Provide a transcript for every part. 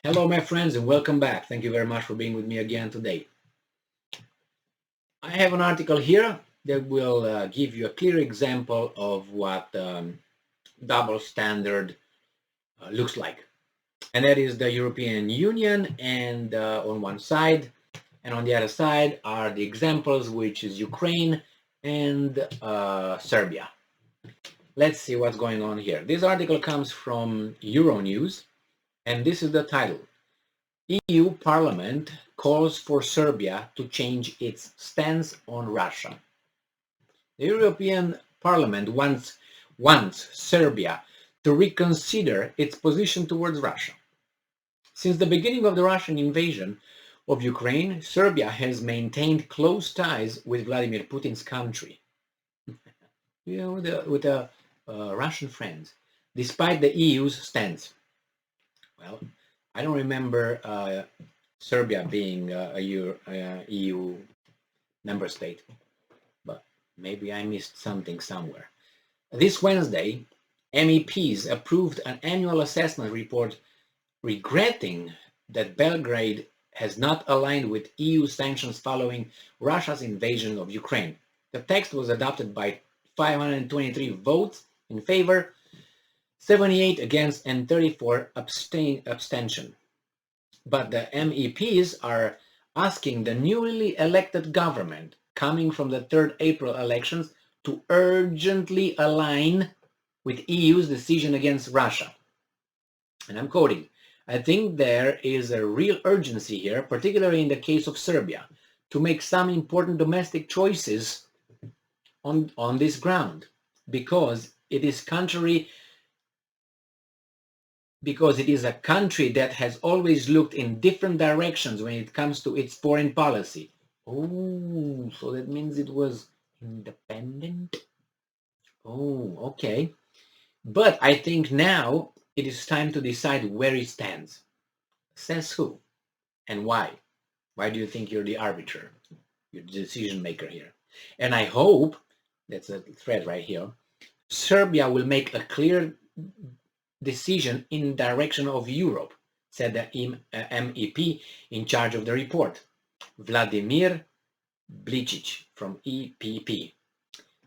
Hello, my friends, and welcome back. Thank you very much for being with me again today. I have an article here that will give you a clear example of what double standard looks like. And that is the European Union, and on one side, and on the other side are the examples, which is Ukraine and Serbia. Let's see what's going on here. This article comes from Euronews, and this is the title. EU Parliament calls for Serbia to change its stance on Russia. The European Parliament wants Serbia to reconsider its position towards Russia. Since the beginning of the Russian invasion of Ukraine, Serbia has maintained close ties with Vladimir Putin's country, with the Russian friends, despite the EU's stance. Well, I don't remember Serbia being a EU member state, but maybe I missed something somewhere. This Wednesday, MEPs approved an annual assessment report regretting that Belgrade has not aligned with EU sanctions following Russia's invasion of Ukraine. The text was adopted by 523 votes in favor, 78 against, and 34 abstention. But the MEPs are asking the newly elected government coming from the 3rd April elections to urgently align with EU's decision against Russia. And I'm quoting, I think there is a real urgency here, particularly in the case of Serbia, to make some important domestic choices on this ground, because it is a country that has always looked in different directions when it comes to its foreign policy. Oh, so that means it was independent? Oh, okay. But I think now it is time to decide where it stands. Says who? And why? Why do you think you're the arbiter? You're the decision maker here. And I hope, that's a thread right here, Serbia will make a clear decision in direction of Europe, said the MEP in charge of the report, Vladimir Blicic from EPP.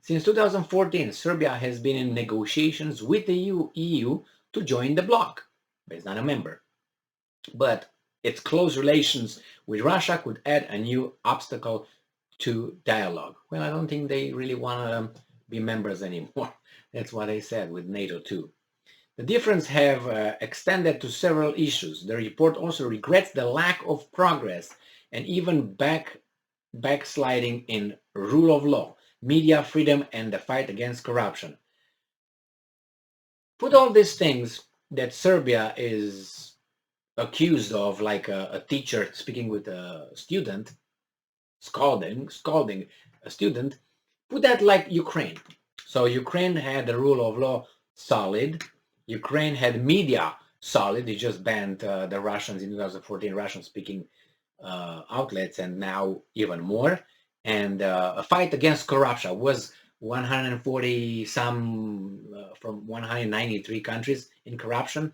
Since 2014, Serbia has been in negotiations with the EU to join the bloc, but it's not a member. But its close relations with Russia could add a new obstacle to dialogue. Well, I don't think they really want to be members anymore. That's what they said with NATO too. The difference have extended to several issues. The report also regrets the lack of progress and even backsliding in rule of law, media freedom, and the fight against corruption. Put all these things that Serbia is accused of, like a teacher speaking with a student, scalding a student, put that like Ukraine. So Ukraine had the rule of law solid. Ukraine had media solid. They just banned the Russians in 2014, Russian-speaking outlets, and now even more. And a fight against corruption was 140 some from 193 countries in corruption.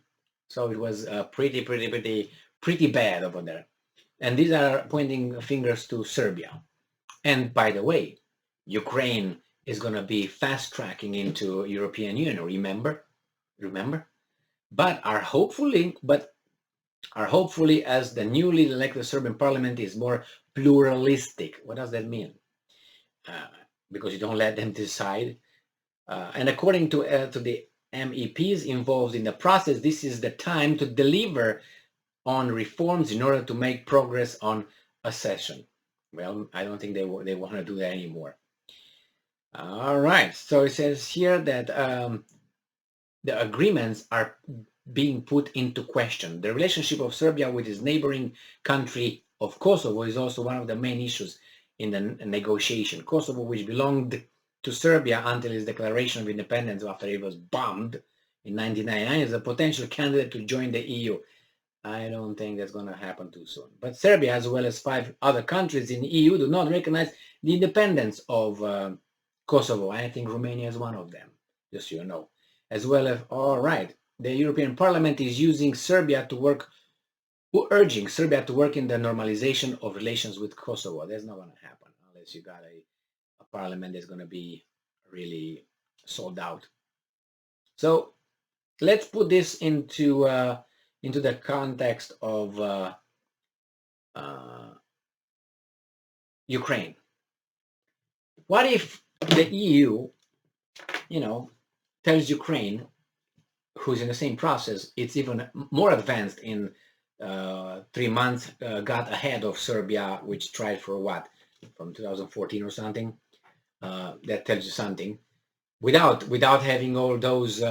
So it was pretty bad over there. And these are pointing fingers to Serbia. And by the way, Ukraine is going to be fast tracking into European Union. Remember? But are hopefully, as the newly elected Serbian parliament is more pluralistic. What does that mean? Because you don't let them decide. And according to the MEPs involved in the process, this is the time to deliver on reforms in order to make progress on accession. Well, I don't think they want to do that anymore. All right. So it says here that the agreements are being put into question. The relationship of Serbia with its neighboring country of Kosovo is also one of the main issues in the negotiation. Kosovo, which belonged to Serbia until its declaration of independence after it was bombed in 1999, is a potential candidate to join the EU. I don't think that's going to happen too soon. But Serbia, as well as 5 other countries in the EU, do not recognize the independence of Kosovo. I think Romania is one of them, just so you know. As well as, all right, the European Parliament is using Serbia to work urging Serbia to work in the normalization of relations with Kosovo. That's not going to happen unless you got a parliament that's going to be really sold out. So let's put this into the context of Ukraine. What if the EU, tells Ukraine, who's in the same process, it's even more advanced in 3 months, got ahead of Serbia, which tried for what, from 2014 or something. That tells you something. Without having all those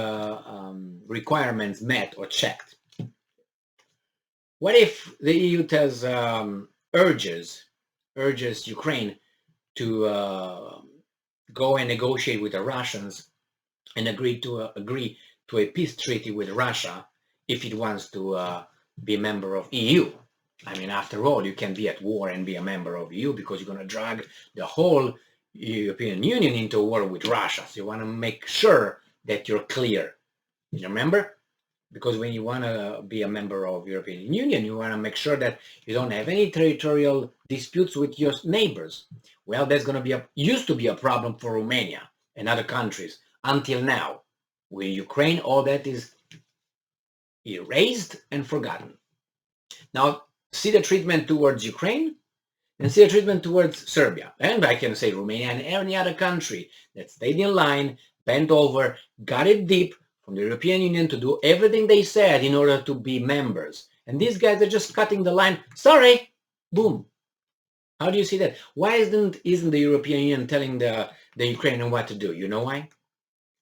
requirements met or checked. What if the EU tells urges Ukraine to go and negotiate with the Russians and agree to a peace treaty with Russia if it wants to be a member of EU? I mean, after all, you can be at war and be a member of EU because you're going to drag the whole European Union into a war with Russia. So you want to make sure that you're clear. You remember? Because when you want to be a member of European Union, you want to make sure that you don't have any territorial disputes with your neighbors. Well, that's going to be used to be a problem for Romania and other countries until now. With Ukraine, all that is erased and forgotten. Now, see the treatment towards Ukraine and see the treatment towards Serbia. And I can say Romania and any other country that stayed in line, bent over, got it deep from the European Union to do everything they said in order to be members. And these guys are just cutting the line. Sorry, boom. How do you see that? Why isn't the European Union telling the Ukrainian what to do? You know why?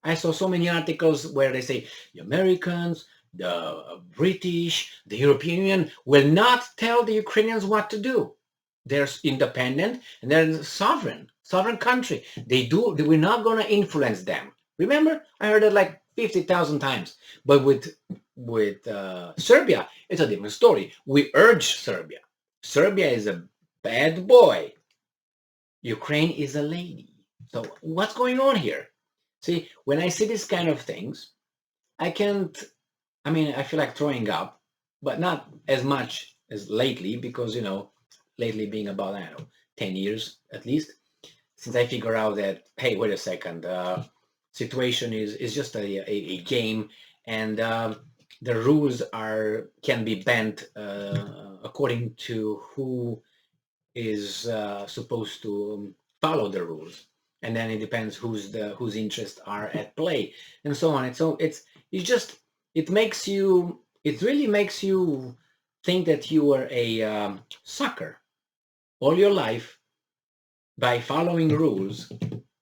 I saw so many articles where they say the Americans, the British, the European Union will not tell the Ukrainians what to do. They're independent and they're a sovereign country. We're not going to influence them. Remember, I heard it like 50,000 times. But with Serbia, it's a different story. We urge Serbia. Serbia is a bad boy. Ukraine is a lady. So what's going on here? See, when I see these kind of things, I feel like throwing up, but not as much as lately because, lately being about, 10 years at least, since I figure out that, hey, wait a second, situation is just a game, and the rules can be bent according to who is supposed to follow the rules, and then it depends whose interests are at play, and so on. And so it really makes you think that you were a sucker all your life by following rules.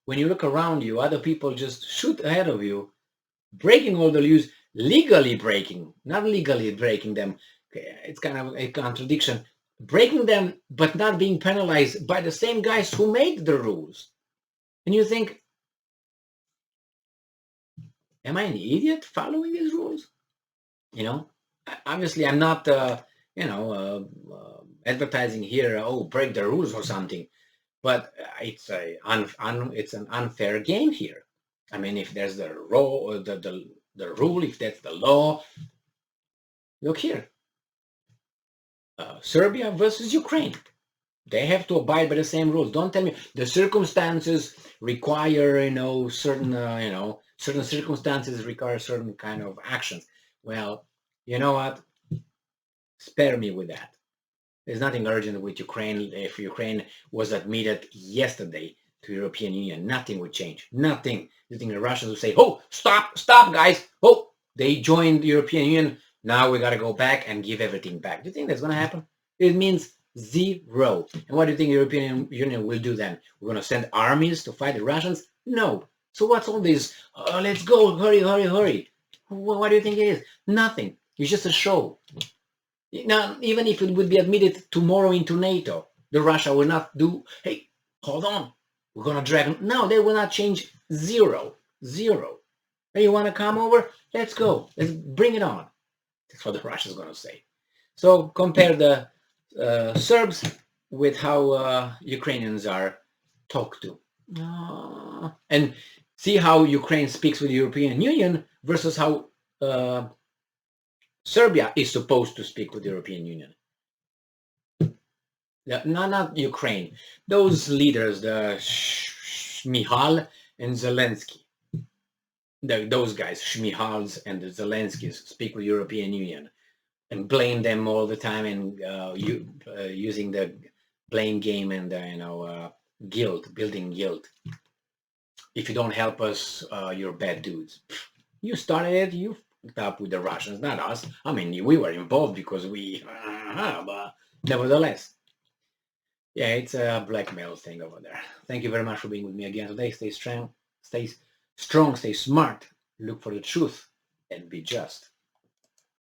When you look around you, other people just shoot ahead of you, breaking all the rules, legally breaking, not legally breaking them. It's kind of a contradiction. Breaking them, but not being penalized by the same guys who made the rules. And you think, am I an idiot following these rules? Obviously I'm not, advertising here, break the rules or something. But it's an unfair game here. I mean, if there's the rule, if that's the law, look here. Serbia versus Ukraine. They have to abide by the same rules. Don't tell me the circumstances require, certain circumstances require certain kind of actions. Well, you know what? Spare me with that. There's nothing urgent with Ukraine. If Ukraine was admitted yesterday to European Union, nothing would change. Nothing. You think the Russians would say, "Oh, stop, guys! Oh, they joined the European Union. Now we got to go back and give everything back." Do you think that's going to happen? It means zero. And what do you think the European Union will do then? We're going to send armies to fight the Russians? No. So what's all this? Let's go! Hurry, hurry, hurry! What do you think it is? Nothing. It's just a show. Now, even if it would be admitted tomorrow into NATO, the Russia will not do, hey, hold on, we're going to drag them. No, they will not change. Zero. Hey, you want to come over? Let's go. Let's bring it on. That's what the Russians are going to say. So compare the Serbs with how Ukrainians are talked to. And see how Ukraine speaks with the European Union versus how Serbia is supposed to speak with the European Union. Not Ukraine. Those leaders, the Mihal and Zelensky, those guys, Shmihals and the Zelenskys, speak with the European Union and blame them all the time, and using the blame game and guilt, building guilt. If you don't help us, you're bad dudes. You started it. You fucked up with the Russians, not us. I mean, we were involved because but nevertheless, yeah, it's a blackmail thing over there. Thank you very much for being with me again today. Stay strong, stay smart, look for the truth, and be just.